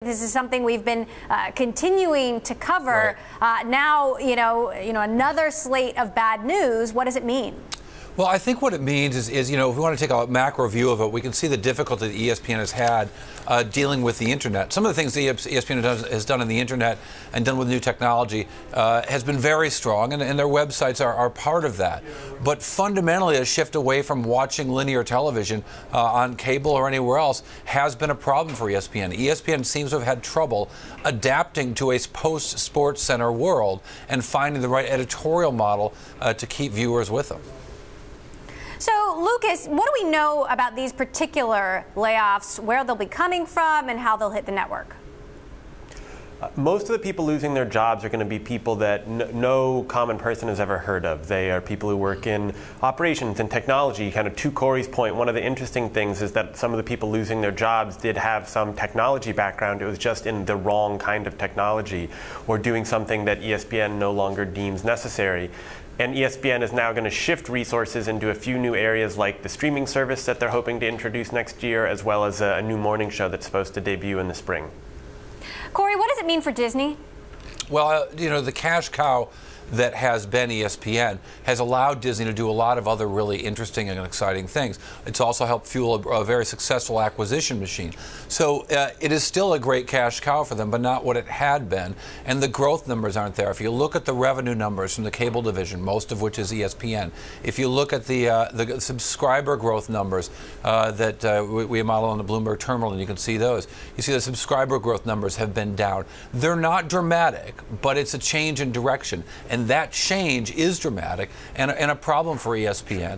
This is something we've been continuing to cover. Right. Now, another slate of bad news. What does it mean? Well, I think what it means is if we want to take a macro view of it, we can see the difficulty that ESPN has had dealing with the internet. Some of the things that ESPN has done on the internet and done with new technology has been very strong, and their websites are part of that. But fundamentally, a shift away from watching linear television on cable or anywhere else has been a problem for ESPN. ESPN seems to have had trouble adapting to a post-Sports Center world and finding the right editorial model to keep viewers with them. So, Lucas, what do we know about these particular layoffs, where they'll be coming from, and how they'll hit the network? Most of the people losing their jobs are going to be people that no common person has ever heard of. They are people who work in operations and technology. Kind of to Cory's point, one of the interesting things is that some of the people losing their jobs did have some technology background. It was just in the wrong kind of technology or doing something that ESPN no longer deems necessary. And ESPN is now going to shift resources into a few new areas like the streaming service that they're hoping to introduce next year, as well as a new morning show that's supposed to debut in the spring. Cory, what does it mean for Disney? Well, the cash cow that has been ESPN has allowed Disney to do a lot of other really interesting and exciting things. It's also helped fuel a very successful acquisition machine. So it is still a great cash cow for them, but not what it had been. And the growth numbers aren't there. If you look at the revenue numbers from the cable division, most of which is ESPN, if you look at the subscriber growth numbers that we model on the Bloomberg terminal, and you can see those, you see the subscriber growth numbers have been down. They're not dramatic, but it's a change in direction. And that change is dramatic and a problem for ESPN.